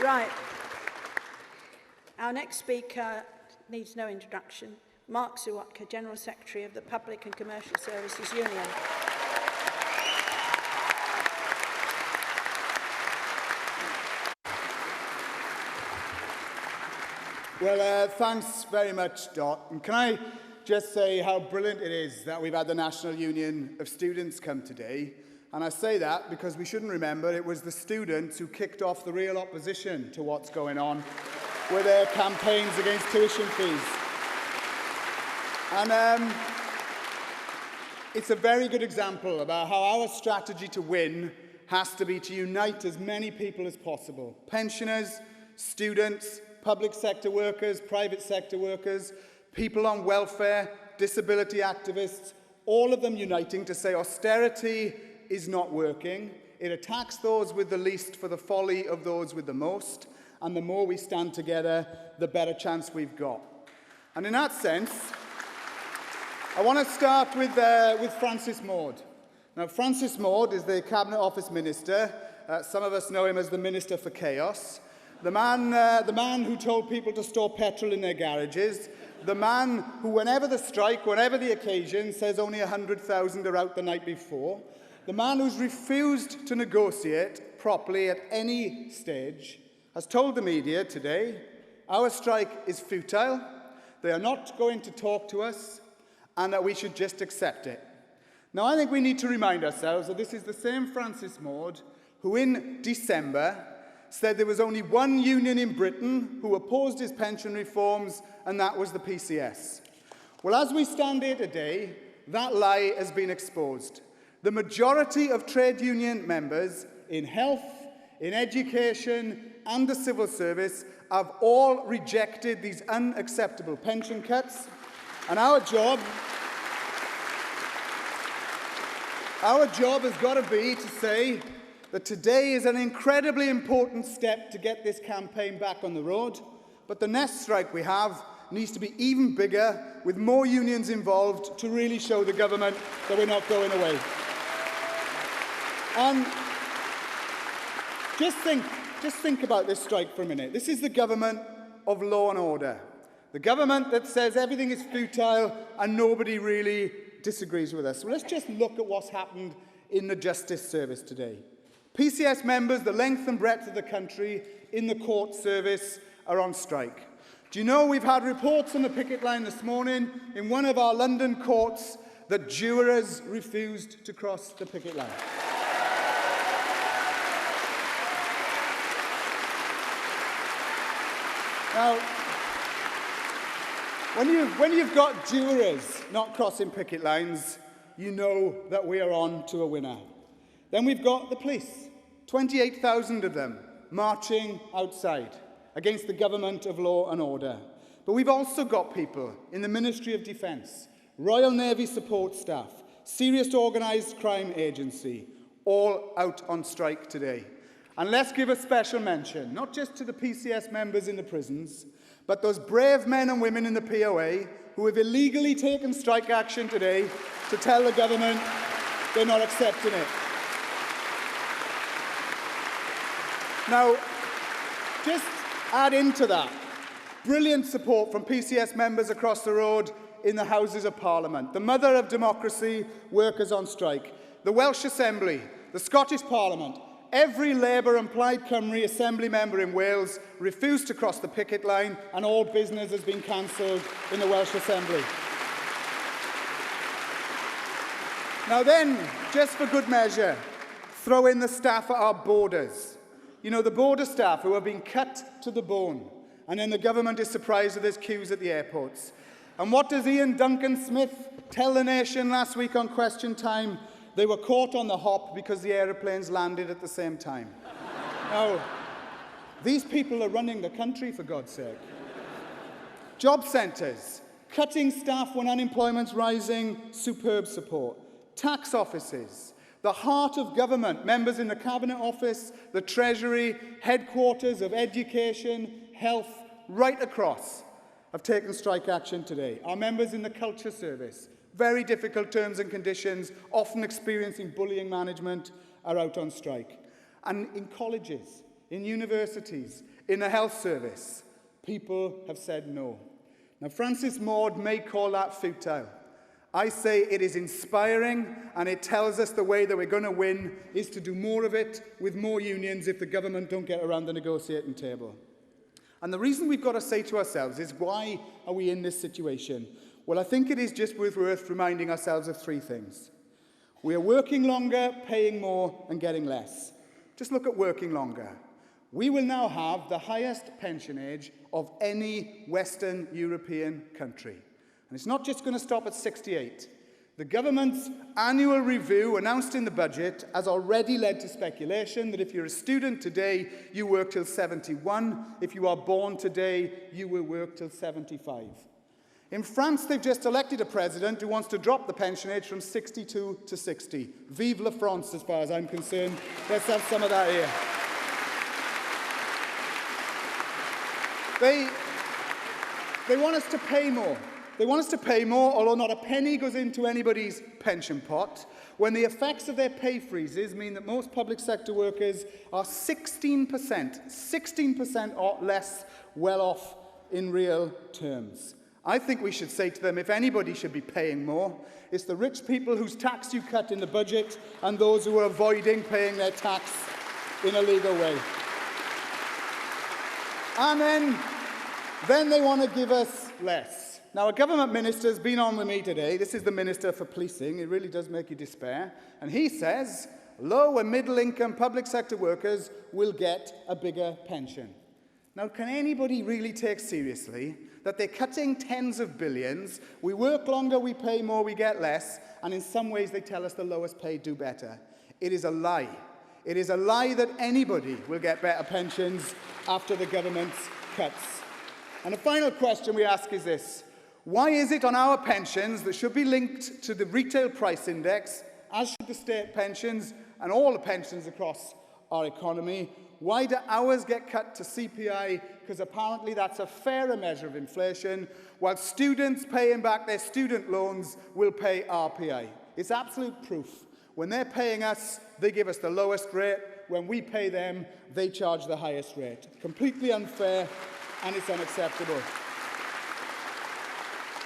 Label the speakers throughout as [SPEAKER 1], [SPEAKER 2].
[SPEAKER 1] Right. Our next speaker needs no introduction. Mark Serwotka, General Secretary of the Public and Commercial Services Union.
[SPEAKER 2] Well, thanks very much, Dot. And can I just say how brilliant it is that we've had the National Union of Students come today. And I say that because we shouldn't remember it was the students who kicked off the real opposition to what's going on with their campaigns against tuition fees. And it's a very good example about how our strategy to win has to be to unite as many people as possible. Pensioners, students, public sector workers, private sector workers, people on welfare, disability activists, all of them uniting to say austerity is not working. It attacks those with the least for the folly of those with the most, and the more we stand together, the better chance we've got. And in that sense, I want to start with Francis Maude. Now, Francis Maude is the Cabinet Office Minister. Some of us know him as the Minister for Chaos. The man who told people to store petrol in their garages. The man who, whenever the strike, whenever the occasion, says only 100,000 are out the night before. The man who's refused to negotiate properly at any stage has told the media today, our strike is futile, they are not going to talk to us, and that we should just accept it. Now, I think we need to remind ourselves that this is the same Francis Maude who in December said there was only one union in Britain who opposed his pension reforms, and that was the PCS. Well, as we stand here today, that lie has been exposed. The majority of trade union members in health, in education, and the civil service have all rejected these unacceptable pension cuts, and our job has got to be to say that today is an incredibly important step to get this campaign back on the road, but the next strike we have needs to be even bigger, with more unions involved to really show the government that we're not going away. And just think about this strike for a minute. This is the government of law and order. The government that says everything is futile and nobody really disagrees with us. So let's just look at what's happened in the justice service today. PCS members, the length and breadth of the country, in the court service are on strike. Do you know we've had reports on the picket line this morning in one of our London courts that jurors refused to cross the picket line? Now, when you've got jurors not crossing picket lines, you know that we are on to a winner. Then we've got the police, 28,000 of them marching outside against the government of law and order. But we've also got people in the Ministry of Defence, Royal Navy support staff, Serious Organised Crime Agency, all out on strike today. And let's give a special mention, not just to the PCS members in the prisons, but those brave men and women in the POA who have illegally taken strike action today to tell the government they're not accepting it. Now, just add into that brilliant support from PCS members across the road in the Houses of Parliament, the mother of democracy, workers on strike, the Welsh Assembly, the Scottish Parliament. Every Labour and Plaid Cymru Assembly member in Wales refused to cross the picket line, and all business has been cancelled in the Welsh Assembly. Now then, just for good measure, throw in the staff at our borders. You know, the border staff who are being cut to the bone, and then the government is surprised that there's queues at the airports. And what does Ian Duncan Smith tell the nation last week on Question Time? They were caught on the hop because the aeroplanes landed at the same time. Now, these people are running the country, for God's sake. Job centres, cutting staff when unemployment's rising, superb support. Tax offices, the heart of government, members in the Cabinet Office, the Treasury, headquarters of education, health, right across, have taken strike action today. Our members in the Culture Service, very difficult terms and conditions, often experiencing bullying management, are out on strike. And in colleges, in universities, In the health service, people have said no. Now, Francis Maud may call that futile. I say it is inspiring, and it tells us the way that we're going to win is to do more of it with more unions if the government don't get around the negotiating table. And the reason we've got to say to ourselves is, why are we in this situation? Well, I think it is just worth reminding ourselves of three things. We are working longer, paying more, and getting less. Just look at working longer. We will now have the highest pension age of any Western European country. And it's not just going to stop at 68. The government's annual review announced in the budget has already led to speculation that if you're a student today, you work till 71. If you are born today, you will work till 75. In France, they've just elected a president who wants to drop the pension age from 62 to 60. Vive la France, as far as I'm concerned. Let's have some of that here. They want us to pay more. They want us to pay more, although not a penny goes into anybody's pension pot, when the effects of their pay freezes mean that most public sector workers are 16% or less well off in real terms. I think we should say to them, if anybody should be paying more, it's the rich people whose tax you cut in the budget and those who are avoiding paying their tax in a legal way. And then they want to give us less. Now, a government minister has been on with me today. This is the Minister for Policing. It really does make you despair. And he says low and middle-income public sector workers will get a bigger pension. Now, can anybody really take seriously that they're cutting tens of billions, we work longer, we pay more, we get less, and in some ways they tell us the lowest paid do better? It is a lie. It is a lie that anybody will get better pensions after the government's cuts. And the final question we ask is this. Why is it on our pensions that should be linked to the retail price index, as should the state pensions and all the pensions across our economy? Why do ours get cut to CPI? Because apparently that's a fairer measure of inflation, while students paying back their student loans will pay RPI. It's absolute proof. When they're paying us, they give us the lowest rate. When we pay them, they charge the highest rate. Completely unfair, and it's unacceptable.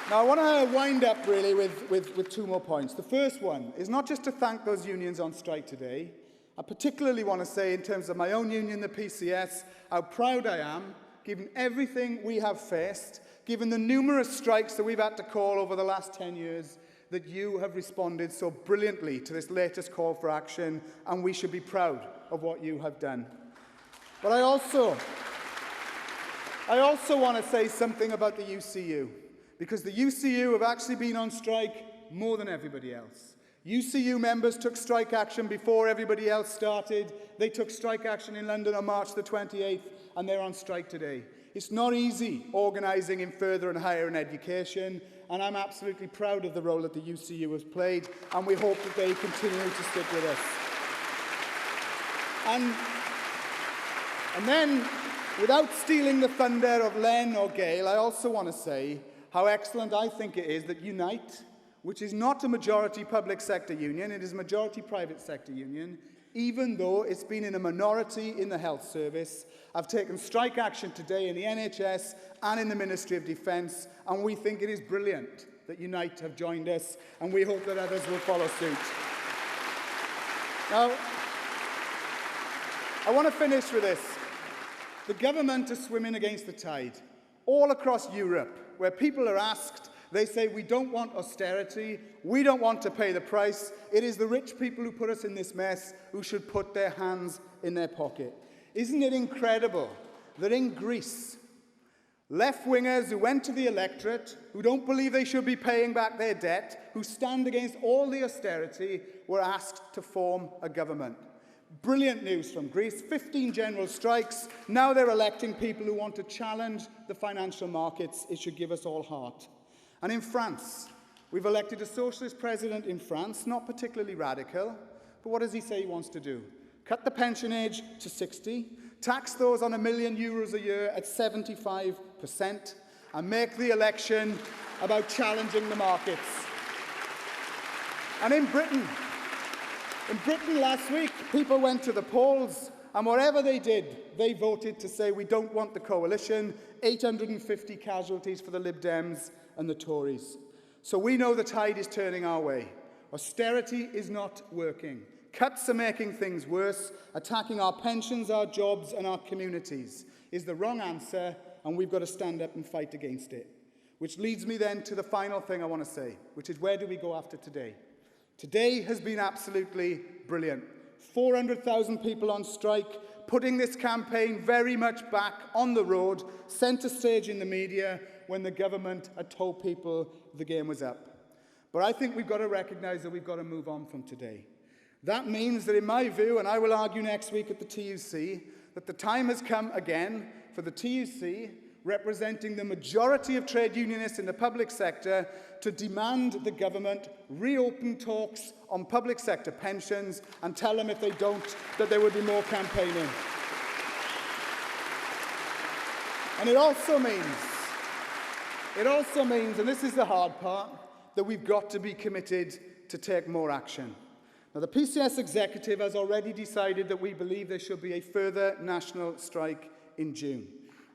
[SPEAKER 2] Now, I want to wind up really with two more points. The first one is not just to thank those unions on strike today. I particularly want to say, in terms of my own union, the PCS, how proud I am, given everything we have faced, given the numerous strikes that we've had to call over the last 10 years, that you have responded so brilliantly to this latest call for action, and we should be proud of what you have done. But I also want to say something about the UCU, because the UCU have actually been on strike more than everybody else. UCU members took strike action before everybody else started. They took strike action in London on March the 28th, and they're on strike today. It's not easy organising in further and higher education, and I'm absolutely proud of the role that the UCU has played, and we hope that they continue to stick with us. And then, without stealing the thunder of Len or Gail, I also want to say how excellent I think it is that Unite, which is not a majority public sector union, it is a majority private sector union, even though it's been in a minority in the health service, have taken strike action today in the NHS and in the Ministry of Defence, and we think it is brilliant that Unite have joined us, and we hope that others will follow suit. Now, I want to finish with this. The government is swimming against the tide. All across Europe, where people are asked, they say, we don't want austerity, we don't want to pay the price. It is the rich people who put us in this mess who should put their hands in their pocket. Isn't it incredible that in Greece, left-wingers who went to the electorate, who don't believe they should be paying back their debt, who stand against all the austerity, were asked to form a government? Brilliant news from Greece. 15 general strikes. Now they're electing people who want to challenge the financial markets. It should give us all heart. And in France, we've elected a socialist president in France, not particularly radical, but what does he say he wants to do? Cut the pension age to 60, tax those on €1 million a year at 75%, and make the election about challenging the markets. And in Britain last week, people went to the polls And whatever they did, they voted to say we don't want the coalition, 850 casualties for the Lib Dems and the Tories. So we know the tide is turning our way. Austerity is not working. Cuts are making things worse. Attacking our pensions, our jobs and our communities is the wrong answer, and we've got to stand up and fight against it. Which leads me then to the final thing I want to say, which is where do we go after today? Today has been absolutely brilliant. 400,000 people on strike, putting this campaign very much back on the road, centre stage in the media, when the government had told people the game was up. But I think we've got to recognise that we've got to move on from today. That means that, in my view, and I will argue next week at the TUC, that the time has come again for the TUC, representing the majority of trade unionists in the public sector, to demand the government reopen talks on public sector pensions and tell them if they don't that there will be more campaigning. And it also means, and this is the hard part, that we've got to be committed to take more action. Now, the PCS executive has already decided that we believe there should be a further national strike in June.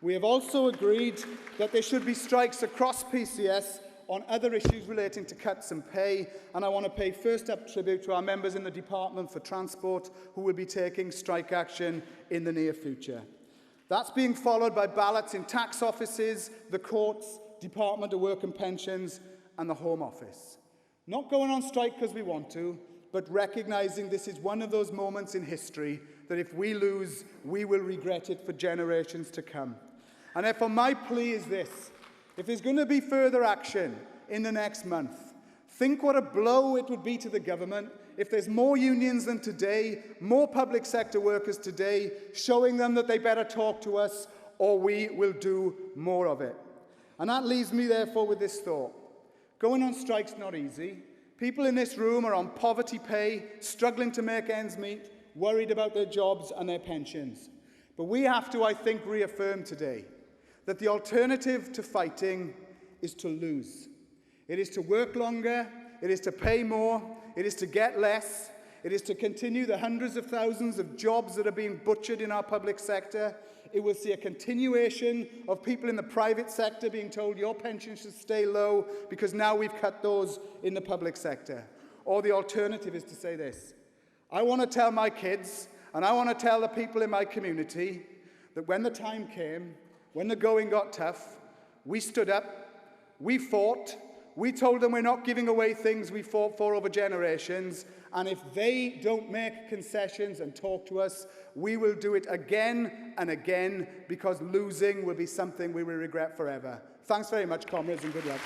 [SPEAKER 2] We have also agreed that there should be strikes across PCS on other issues relating to cuts in pay, and I want to pay first up tribute to our members in the Department for Transport who will be taking strike action in the near future. That's being followed by ballots in tax offices, the courts, Department of Work and Pensions and the Home Office. Not going on strike because we want to, but recognising this is one of those moments in history that if we lose, we will regret it for generations to come. And therefore my plea is this: if there's going to be further action in the next month, think what a blow it would be to the government if there's more unions than today, more public sector workers today, showing them that they better talk to us or we will do more of it. And that leaves me therefore with this thought. Going on strike's not easy. People in this room are on poverty pay, struggling to make ends meet, worried about their jobs and their pensions. But we have to, I think, reaffirm today that the alternative to fighting is to lose. It is to work longer, it is to pay more, it is to get less, it is to continue the hundreds of thousands of jobs that are being butchered in our public sector. It will see a continuation of people in the private sector being told your pension should stay low because now we've cut those in the public sector. Or the alternative is to say this: I want to tell my kids and I want to tell the people in my community that when the time came, when the going got tough, we stood up, we fought, we told them we're not giving away things we fought for over generations, and if they don't make concessions and talk to us, we will do it again and again, because losing will be something we will regret forever. Thanks very much, comrades, and good luck.